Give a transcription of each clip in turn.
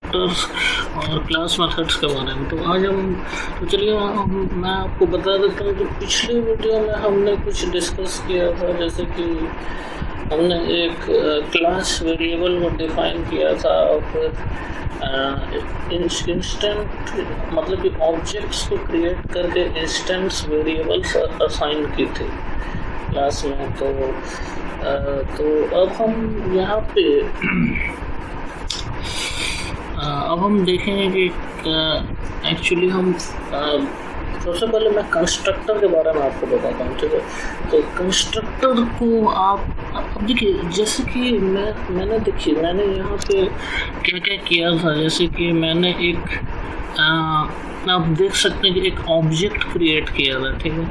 Constructors और class methods के बारे में। तो आज तो चलिए मैं आपको बता देता हूँ कि पिछले वीडियो में हमने कुछ डिस्कस किया था, जैसे कि हमने एक क्लास वेरिएबल को डिफाइन किया था और फिर इंस्टेंट मतलब कि ऑब्जेक्ट्स को क्रिएट करके इंस्टेंस वेरिएबल्स असाइन की थी क्लास में। तो अब हम यहाँ पे अब हम देखेंगे कि एक्चुअली हम सबसे पहले मैं कंस्ट्रक्टर के बारे में आपको बताता हूँ, ठीक है। तो कंस्ट्रक्टर को आप देखिए, जैसे कि मैंने यहाँ पे क्या क्या किया था। जैसे कि मैंने एक आप देख सकते हैं कि एक ऑब्जेक्ट क्रिएट किया था, ठीक है,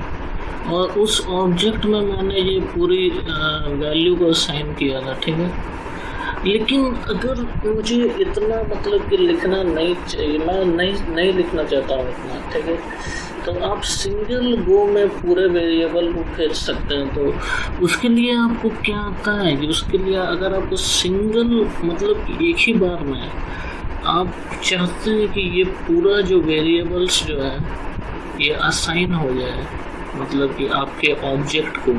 और उस ऑब्जेक्ट में मैंने ये पूरी वैल्यू को असाइन किया था, ठीक है। लेकिन अगर मुझे इतना मतलब कि लिखना नहीं चाहिए, मैं नहीं लिखना चाहता हूँ इतना, ठीक है, तो आप सिंगल गो में पूरे वेरिएबल को भेज सकते हैं। तो उसके लिए आपको क्या आता है कि उसके लिए अगर आपको सिंगल मतलब एक ही बार में आप चाहते हैं कि ये पूरा जो वेरिएबल्स जो है ये असाइन हो जाए, मतलब कि आपके ऑब्जेक्ट को,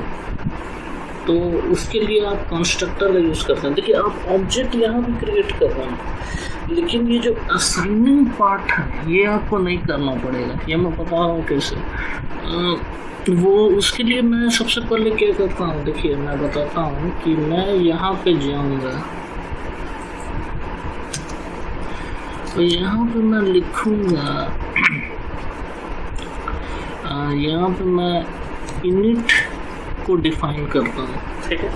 तो उसके लिए आप कंस्ट्रक्टर का यूज़ करते हैं। देखिए, आप ऑब्जेक्ट यहाँ भी क्रिएट कर रहे हैं, लेकिन ये जो असाइनिंग पार्ट है ये आपको नहीं करना पड़ेगा। ये मैं बता रहा हूँ कैसे। वो उसके लिए मैं सबसे पहले क्या करता हूँ, देखिए मैं बताता हूँ कि मैं यहाँ पे जाऊँगा, तो यहाँ पे मैं लिखूँगा, यहाँ पे मैं इनिट को डिफाइन करता हूँ, ठीक है।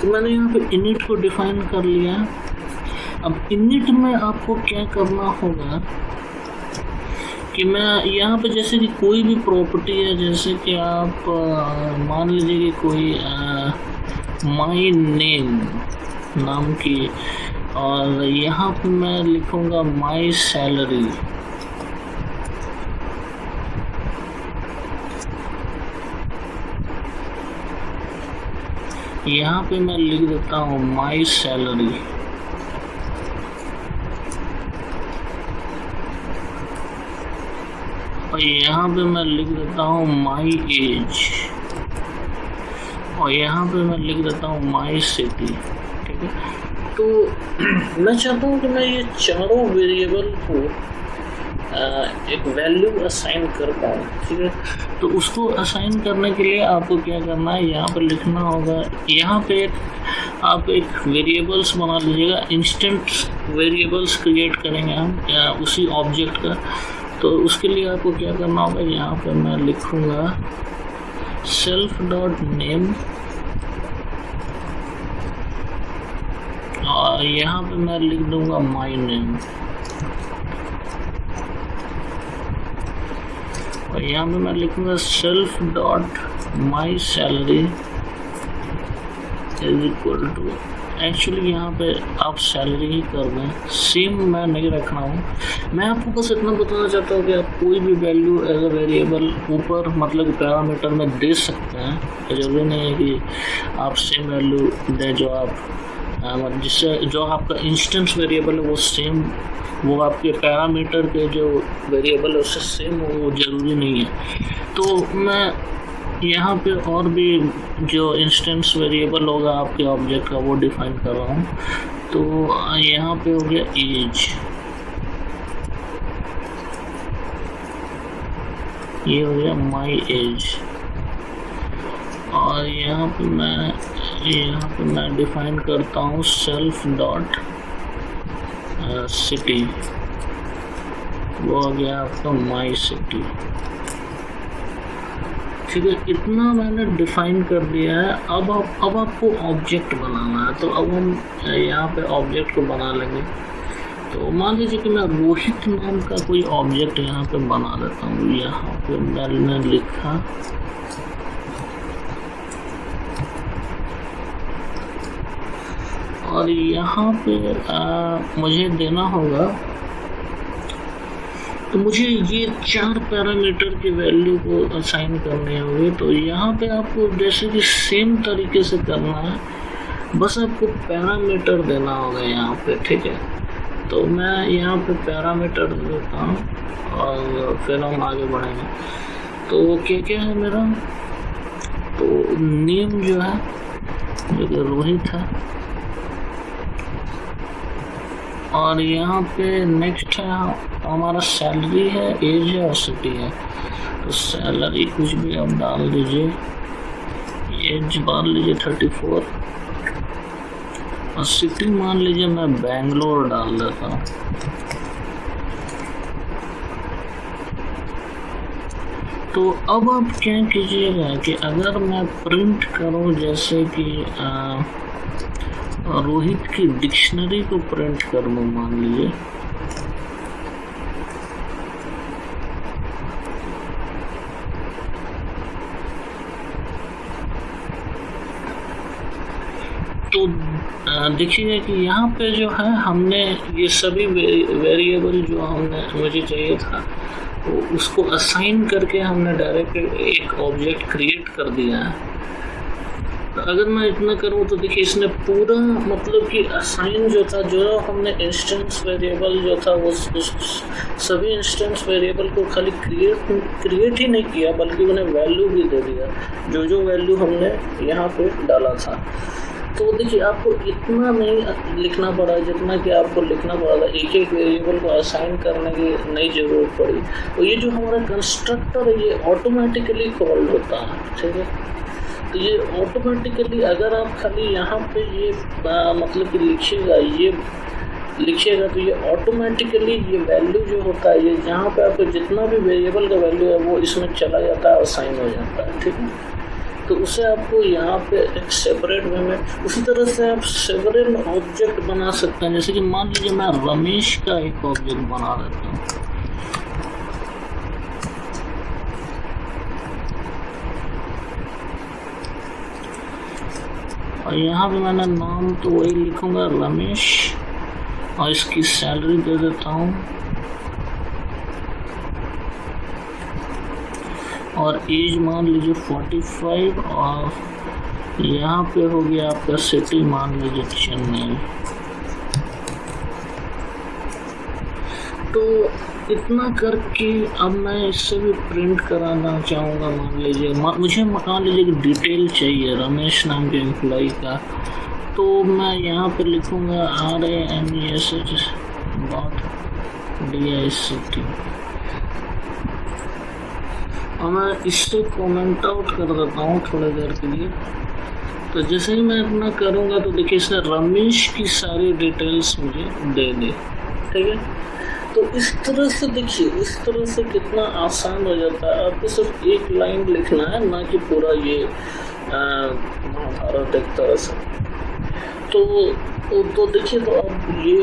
तो मैंने यहाँ पे इनिट को डिफाइन कर लिया। अब इनिट में आपको क्या करना होगा कि मैं यहाँ पे जैसे कि कोई भी प्रॉपर्टी है, जैसे कि आप मान लीजिए कि कोई माई नेम नाम की, और यहाँ पे मैं लिखूँगा माई सैलरी। यहाँ पे मैं लिख देता हूँ माई सैलरी, और यहाँ पे मैं लिख देता हूँ माई एज, और यहाँ पे मैं लिख देता हूँ माई सिटी, ठीक है। तो मैं चाहता हूँ कि मैं ये चारों वेरिएबल को एक वैल्यू असाइन कर पाऊँ, ठीक है। तो उसको असाइन करने के लिए आपको क्या करना है, यहाँ पर लिखना होगा, यहाँ पे आप एक वेरिएबल्स बना लीजिएगा, इंस्टेंट वेरिएबल्स क्रिएट करेंगे हम या उसी ऑब्जेक्ट का। तो उसके लिए आपको क्या करना होगा, यहाँ पे मैं लिखूँगा सेल्फ डॉट नेम, और यहाँ पे मैं लिख दूँगा माई नेम, और यहाँ पे मैं लिखूँगा self dot my salary is equal to, actually यहाँ पे आप सैलरी ही कर दें, सेम मैं नहीं रखना हूँ। मैं आपको बस इतना बताना चाहता हूँ कि आप कोई भी वैल्यू एज अ वेरिएबल ऊपर मतलब पैरामीटर में दे सकते हैं। जरूरी नहीं है कि आप सेम वैल्यू दें जो आप जिससे जो आपका इंस्टेंस वेरिएबल है वो सेम, वो आपके पैरामीटर के जो वेरिएबल है उससे सेम हो, वो ज़रूरी नहीं है। तो मैं यहाँ पे और भी जो इंस्टेंस वेरिएबल होगा आपके ऑब्जेक्ट का वो डिफाइन कर रहा हूँ। तो यहाँ पे हो गया एज, ये हो गया माई एज, और यहाँ पे मैं डिफाइन करता हूँ सेल्फ डॉट सिटी, वो हो गया आपका माई सिटी, ठीक है। इतना मैंने डिफाइन कर दिया है। अब आपको ऑब्जेक्ट बनाना है, तो अब हम यहाँ पे ऑब्जेक्ट को बना लेंगे। तो मान लीजिए कि मैं रोहित नाम का कोई ऑब्जेक्ट यहाँ पे बना लेता हूँ। यहाँ पे मैंने लिखा और यहाँ पे मुझे देना होगा, तो मुझे ये 4 पैरामीटर की वैल्यू को असाइन करनी होगी। तो यहाँ पे आपको जैसे कि सेम तरीके से करना है, बस आपको पैरामीटर देना होगा यहाँ पे, ठीक है। तो मैं यहाँ पे पैरामीटर देता हूँ और फिर हम आगे बढ़ेंगे। तो क्या क्या है मेरा, तो नेम जो है जो कि रोहित है, और यहाँ पे नेक्स्ट है हमारा सैलरी है, एज है और सिटी है। तो सैलरी कुछ भी आप डाल दीजिए, एज मान लीजिए 34 और सिटी मान लीजिए मैं बेंगलोर डाल देता हूँ। तो अब आप क्या कीजिएगा कि अगर मैं प्रिंट करूँ, जैसे कि रोहित की डिक्शनरी को प्रिंट कर लूँ मान लीजिए, तो देखिएगा कि यहाँ पे जो है हमने ये सभी वेरिएबल जो हमने मुझे चाहिए था तो उसको असाइन करके हमने डायरेक्ट एक ऑब्जेक्ट क्रिएट कर दिया है। तो अगर मैं इतना करूँ तो देखिए इसने पूरा मतलब कि असाइन जो था, जो हमने इंस्टेंस वेरिएबल जो था वो सभी इंस्टेंस वेरिएबल को खाली क्रिएट ही नहीं किया बल्कि उन्हें वैल्यू भी दे दिया, जो वैल्यू हमने यहाँ पे डाला था। तो देखिए आपको इतना नहीं लिखना पड़ा जितना कि आपको लिखना पड़ा था, एक एक वेरिएबल को असाइन करने की नई ज़रूरत पड़ी। तो ये जो हमारा कंस्ट्रक्टर है ये ऑटोमेटिकली कॉल्ड होता है, ठीक है। तो ये ऑटोमेटिकली अगर आप खाली यहाँ पे ये मतलब कि लिखिएगा तो ये ऑटोमेटिकली ये वैल्यू जो होता है, ये जहाँ पे आपको जितना भी वेरिएबल का वैल्यू है वो इसमें चला जाता है और साइन हो जाता है, ठीक है। तो उसे आपको यहाँ पे एक सेपरेट वे में उसी तरह से आप सेपरेट ऑब्जेक्ट बना सकते हैं। जैसे कि मान लीजिए मैं रमेश का एक ऑब्जेक्ट बना देता हूँ, और यहाँ पे मैंने नाम तो वही लिखूंगा रमेश, और इसकी सैलरी दे देता हूँ, और एज मान लीजिए 45, और यहाँ पे हो गया आपका सिटी मान लीजिए चेन्नई। तो इतना करके अब मैं इससे भी प्रिंट कराना चाहूँगा। मान लीजिए मुझे मान लीजिए कि डिटेल चाहिए रमेश नाम के एम्प्लॉय का, तो मैं यहाँ पे लिखूँगा RAMESH.DICT, और मैं इससे कमेंट आउट कर देता हूँ थोड़ी देर के लिए। तो जैसे ही मैं अपना करूँगा तो देखिए इसने रमेश की सारी डिटेल्स मुझे दे दी, ठीक है। तो इस तरह से देखिए, इस तरह से कितना आसान हो जाता है। आपको सिर्फ एक लाइन लिखना है, ना कि पूरा ये महाभारत एक तरह से। तो देखिए, तो अब ये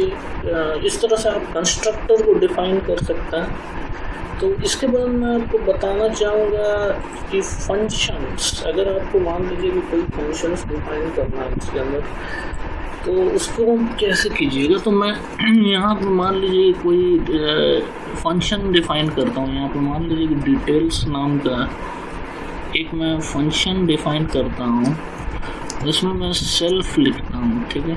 इस तरह से आप कंस्ट्रक्टर को डिफाइन कर सकते हैं। तो इसके बाद मैं आपको बताना चाहूँगा कि फंक्शंस, अगर आपको मान लीजिए कि कोई फंक्शंस डिफाइन करना है इसके अंदर, तो उसको हम कैसे कीजिएगा। तो मैं यहाँ पर मान लीजिए कोई फंक्शन डिफाइन करता हूँ। यहाँ पर मान लीजिए कि डिटेल्स नाम का एक मैं फंक्शन डिफाइन करता हूँ, इसमें मैं सेल्फ लिखता हूँ, ठीक है।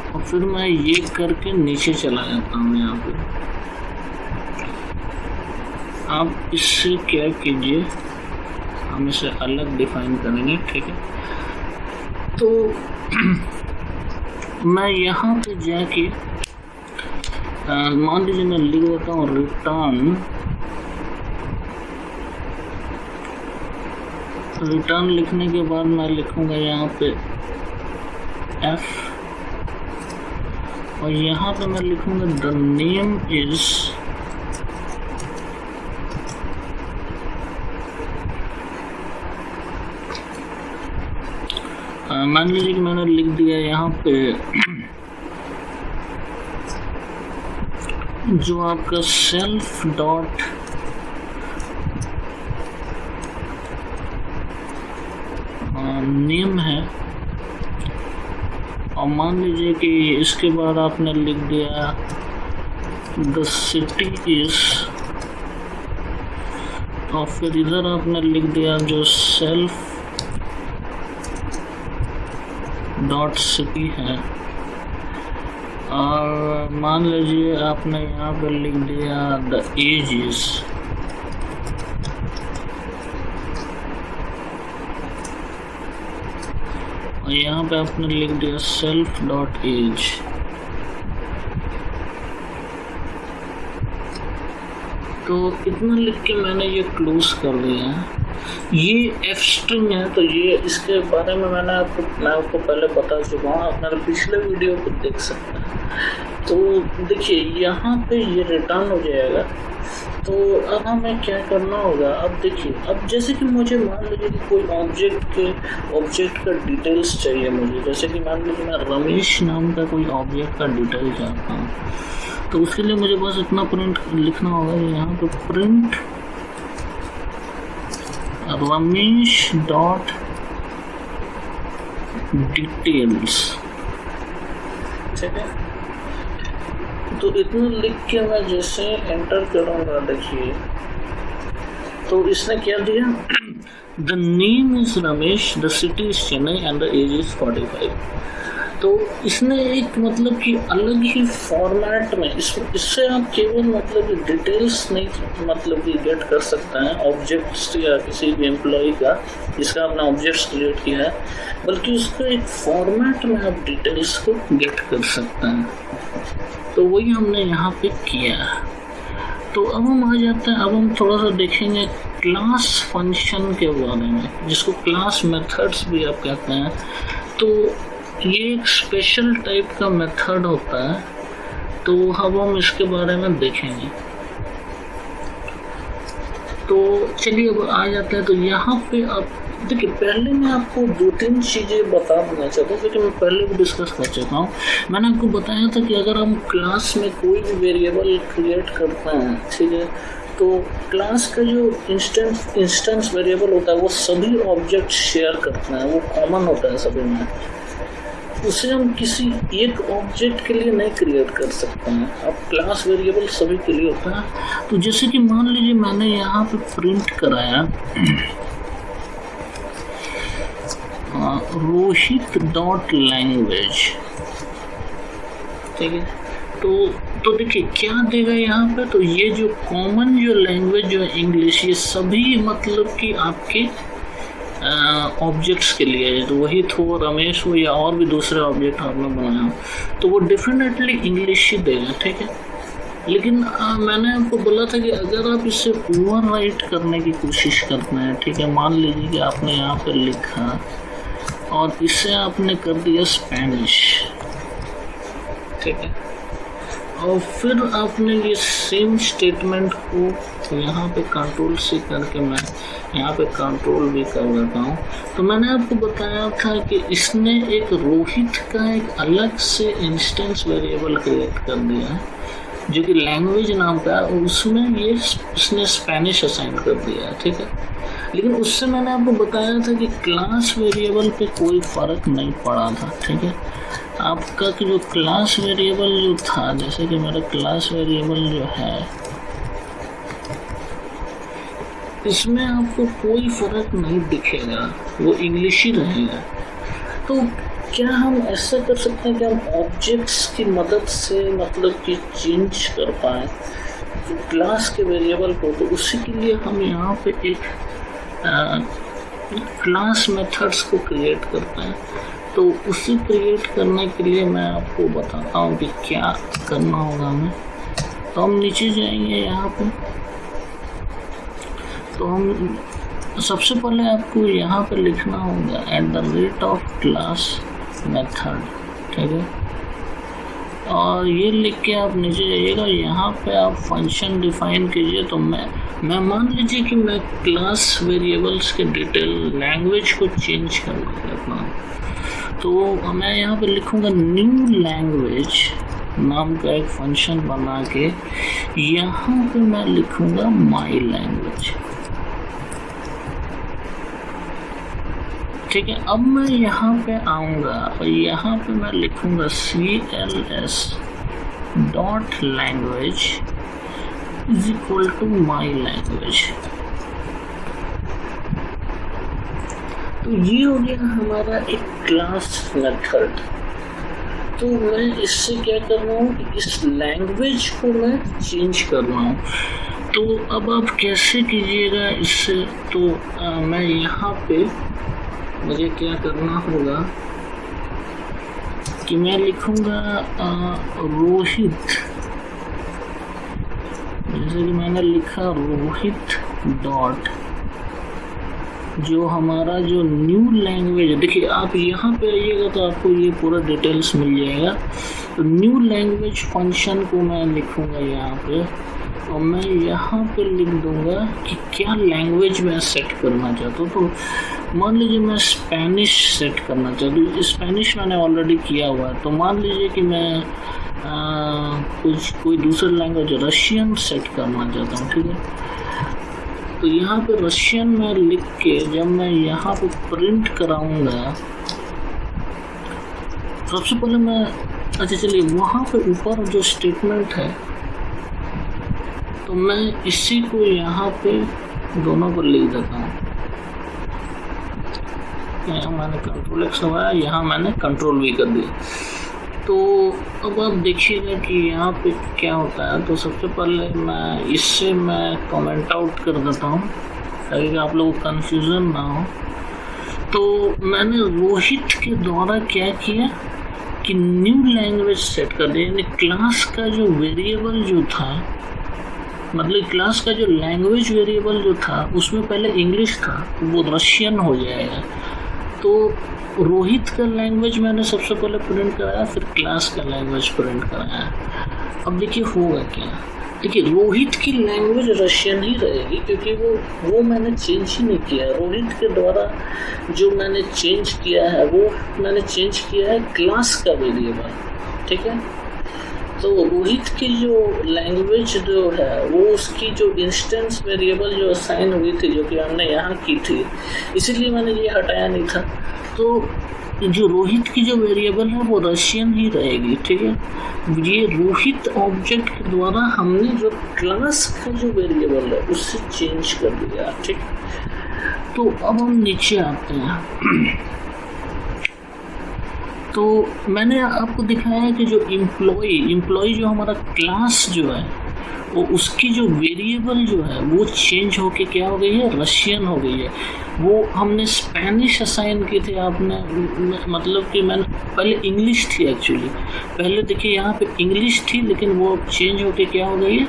और फिर मैं ये करके नीचे चला जाता हूँ। यहाँ पे आप इससे क्या कीजिए, हम इसे अलग डिफाइन करेंगे, ठीक है। तो मैं यहाँ पे जाके मान लीजिए मैं लिख देता हूँ रिटर्न लिखने के बाद मैं लिखूँगा यहाँ पे F, और यहाँ पे मैं लिखूँगा द नेम इज मान लीजिए कि मैंने लिख दिया यहाँ पे जो आपका सेल्फ डॉट नेम है, और मान लीजिए कि इसके बाद आपने लिख दिया द सिटी इज, और फिर इधर आपने लिख दिया जो सेल्फ डॉट सिटी है, और मान लीजिए आपने यहाँ पर लिख दिया द एज इज, और यहाँ पे आपने लिख दिया सेल्फ डॉट एज। तो इतना लिख के मैंने ये क्लोज कर दिया है। ये एफ स्ट्रिंग है, तो ये इसके बारे में मैं आपको पहले बता चुका हूँ, अपने पिछले वीडियो को देख सकते हैं। तो देखिए यहाँ पे ये रिटर्न हो जाएगा। तो अब हमें क्या करना होगा, अब देखिए, अब जैसे कि मुझे मान लीजिए कि कोई ऑब्जेक्ट का डिटेल्स चाहिए मुझे, जैसे कि मान लीजिए मैं रमेश नाम का कोई ऑब्जेक्ट का डिटेल चाहता हूँ, तो उसके लिए मुझे बस इतना प्रिंट लिखना होगा, यहाँ पे प्रिंट रमेश डॉट डिटेल्स, ठीक है। तो इतना लिख के मैं जैसे एंटर करूँगा, देखिए तो इसने क्या दिया, the name is Ramesh, the city is Chennai and the age is 45। तो इसने एक मतलब कि अलग ही फॉर्मेट में इससे आप केवल मतलब डिटेल्स नहीं मतलब कि गेट कर सकते हैं ऑब्जेक्ट्स या किसी भी एम्प्लॉय का जिसका आपने ऑब्जेक्ट्स क्रिएट किया है, बल्कि उसका एक फॉर्मेट में आप डिटेल्स को गेट कर सकते हैं। तो वही हमने यहाँ पे किया है। तो अब हम आ जाते हैं, अब हम थोड़ा सा देखेंगे क्लास फंक्शन के बारे में, जिसको क्लास मेथड्स भी आप कहते हैं। तो ये एक स्पेशल टाइप का मेथड होता है, तो अब हम इसके बारे में देखेंगे। तो चलिए अब आ जाते हैं। तो यहाँ पे आप देखिए, पहले मैं आपको 2-3 चीज़ें बता देना चाहता हूँ, क्योंकि मैं पहले भी डिस्कस कर चुका हूँ। मैंने आपको बताया था कि अगर हम क्लास में कोई भी वेरिएबल क्रिएट करते हैं, ठीक है, तो क्लास का जो इंस्टेंस वेरिएबल होता है वो सभी ऑब्जेक्ट शेयर करते हैं, वो कॉमन होता है सभी में। उसे हम किसी एक ऑब्जेक्ट के लिए नहीं क्रिएट कर सकते हैं। अब क्लास वेरिएबल सभी के लिए होता है। तो जैसे कि मान लीजिए मैंने यहाँ पे प्रिंट कराया रोहित डॉट लैंग्वेज, ठीक है। तो देखिए क्या देगा यहाँ पे, तो ये जो कॉमन जो लैंग्वेज जो है इंग्लिश, ये सभी मतलब कि आपके ऑब्जेक्ट्स के लिए, रोहित हो, रमेश हो या और भी दूसरे ऑब्जेक्ट आपने बनाया हो, तो वो डेफिनेटली इंग्लिश ही देगा, ठीक है। लेकिन मैंने आपको बोला था कि अगर आप इसे ओवरराइट करने की कोशिश करते हैं, ठीक है, मान लीजिए कि आपने यहाँ पर लिखा और इसे आपने कर दिया स्पेनिश, ठीक है, और फिर आपने ये सेम स्टेटमेंट को यहाँ पे कंट्रोल से करके मैं यहाँ पे कंट्रोल भी कर देता हूँ। तो मैंने आपको बताया था कि इसने एक रोहित का एक अलग से इंस्टेंस वेरिएबल क्रिएट कर दिया है जो कि लैंग्वेज नाम का है, उसमें ये इसने स्पेनिश असाइन कर दिया है, ठीक है। लेकिन उससे मैंने आपको बताया था कि क्लास वेरिएबल पे कोई फ़र्क नहीं पड़ा था, ठीक है। आपका कि जो क्लास वेरिएबल जो था, जैसे कि मेरा क्लास वेरिएबल जो है इसमें आपको कोई फ़र्क नहीं दिखेगा, वो इंग्लिश ही रहेगा। तो क्या हम ऐसा कर सकते हैं कि हम ऑब्जेक्ट्स की मदद से मतलब कि चेंज कर पाएँ क्लास के वेरिएबल को? तो उसी के लिए हम यहाँ पे एक क्लास मेथड्स को क्रिएट करते हैं। तो उसी क्रिएट करने के लिए मैं आपको बताता हूँ कि क्या करना होगा हमें। तो हम नीचे जाएंगे यहाँ पे, तो हम सबसे पहले आपको यहाँ पे लिखना होगा @ क्लास मेथड, ठीक है। और ये लिख के आप नीचे जाइएगा, यहाँ पे आप फंक्शन डिफाइन कीजिए। तो मैं मान लीजिए कि मैं क्लास वेरिएबल्स के डिटेल लैंग्वेज को चेंज करना चाहता हूँ, तो मैं यहाँ पे लिखूँगा न्यू लैंग्वेज नाम का एक फंक्शन बना के यहाँ पे मैं लिखूँगा माई लैंग्वेज, ठीक है। अब मैं यहाँ पे आऊँगा और यहाँ पे मैं लिखूँगा CLS dot language is equal to my language. तो ये हो गया हमारा एक क्लास मेथड। तो मैं इससे क्या कर रहा हूँ कि इस लैंग्वेज को मैं चेंज कर रहा हूँ। तो अब आप कैसे कीजिएगा इससे, तो मैं यहाँ पे मुझे क्या करना होगा कि मैं लिखूँगा रोहित, जैसे कि मैंने लिखा रोहित डॉट जो हमारा जो न्यू लैंग्वेज है। देखिए आप यहाँ पे आइएगा तो आपको ये पूरा डिटेल्स मिल जाएगा। तो न्यू लैंग्वेज फंक्शन को मैं लिखूँगा यहाँ पे, और मैं यहाँ पे लिख दूँगा कि क्या लैंग्वेज मैं सेट करना चाहता हूँ। तो मान लीजिए मैं स्पेनिश सेट करना चाहता हूँ। स्पेनिश मैंने ऑलरेडी किया हुआ है। तो मान लीजिए कि मैं कोई दूसरा लैंग्वेज रशियन सेट करना चाहता हूँ, ठीक है। तो यहाँ पे रशियन में लिख के जब मैं यहाँ पे प्रिंट कराऊंगा, सबसे पहले मैं अच्छा चलिए वहाँ पे ऊपर जो स्टेटमेंट है तो मैं इसी को यहाँ पे दोनों को लिख देता हूँ। यहाँ मैंने कंट्रोल एक्स दबाया, यहाँ मैंने कंट्रोल वी कर दिया। तो अब आप देखिएगा कि यहाँ पे क्या होता है। तो सबसे पहले मैं इससे मैं कमेंट आउट कर देता हूँ ताकि आप लोगों को कन्फ्यूज़न ना हो। तो मैंने रोहित के द्वारा क्या किया कि न्यू लैंग्वेज सेट कर दिया, यानी क्लास का जो वेरिएबल जो था, मतलब क्लास का जो लैंग्वेज वेरिएबल जो था उसमें पहले इंग्लिश था, वो रशियन हो जाएगा। तो रोहित का लैंग्वेज मैंने सबसे पहले प्रिंट कराया, फिर क्लास का लैंग्वेज प्रिंट कराया। अब देखिए होगा क्या, देखिए रोहित की लैंग्वेज रशियन ही रहेगी क्योंकि वो मैंने चेंज ही नहीं किया। रोहित के द्वारा जो मैंने चेंज किया है वो मैंने चेंज किया है क्लास का वेरिएबल, ठीक है। तो रोहित की जो लैंग्वेज जो है वो उसकी जो इंस्टेंस वेरिएबल जो असाइन हुई थी जो कि हमने यहाँ की थी, इसीलिए मैंने ये हटाया नहीं था। तो जो रोहित की जो वेरिएबल है वो रशियन ही रहेगी, ठीक है। ये रोहित ऑब्जेक्ट के द्वारा हमने जो क्लास का जो वेरिएबल है उससे चेंज कर दिया, ठीक। तो अब हम नीचे आते हैं। तो मैंने आपको दिखाया कि जो एम्प्लॉय जो हमारा क्लास जो है वो उसकी जो वेरिएबल जो है वो चेंज होके क्या हो गई है, रशियन हो गई है। वो हमने स्पेनिश असाइन की थी, आपने मतलब कि मैंने पहले इंग्लिश थी एक्चुअली, पहले देखिए यहाँ पे इंग्लिश थी लेकिन वो चेंज होके क्या हो गई है,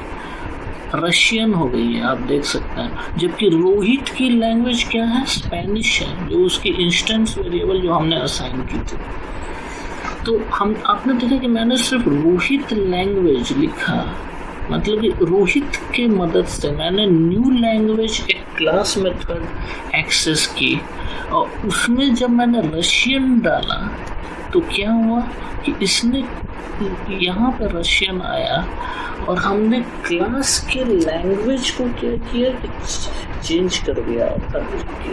रशियन हो गई है, आप देख सकते हैं। जबकि रोहित की लैंग्वेज क्या है, स्पेनिश है, जो उसकी इंस्टेंस वेरिएबल जो हमने असाइन की थी। तो आपने देखा कि मैंने सिर्फ रोहित लैंग्वेज लिखा, मतलब कि रोहित के मदद से मैंने न्यू लैंग्वेज एक क्लास मेथड एक्सेस की, और उसमें जब मैंने रशियन डाला तो क्या हुआ कि इसने यहाँ पर रशियन आया और हमने क्लास के लैंग्वेज को क्या किया कि चेंज कर दिया,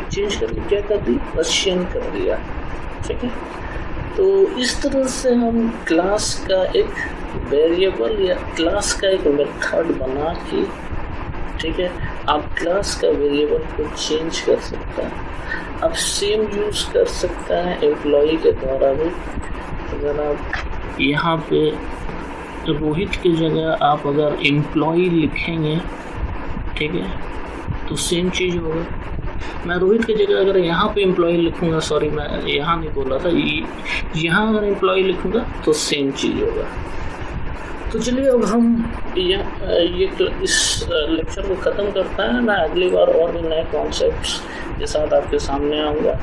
चेंज करके क्या कर दी, रशियन कर दिया, ठीक है। तो इस तरह से हम क्लास का एक वेरिएबल या क्लास का एक मेथड बना के, ठीक है, आप क्लास का वेरिएबल को चेंज कर सकता है। आप सेम यूज़ कर सकता है एम्प्लॉय के द्वारा भी। अगर आप यहाँ पे रोहित की जगह आप अगर एम्प्लॉय लिखेंगे, ठीक है, तो सेम चीज़ होगा। मैं रोहित की जगह अगर यहाँ पे एम्प्लॉय लिखूँगा, सॉरी मैं यहाँ नहीं बोला था, यहाँ अगर एम्प्लॉय लिखूँगा तो सेम चीज़ होगा। तो चलिए अब हम ये इस लेक्चर को ख़त्म करते हैं। मैं अगली बार और भी नए कॉन्सेप्ट्स के साथ आपके सामने आऊँगा।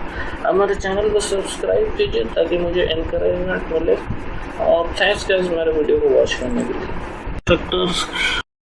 हमारे चैनल को सब्सक्राइब कीजिए ताकि मुझे एनकरेजमेंट मिले, और थैंक्स गाइस मेरे वीडियो को वॉच करने के लिए। कंस्ट्रक्टर्स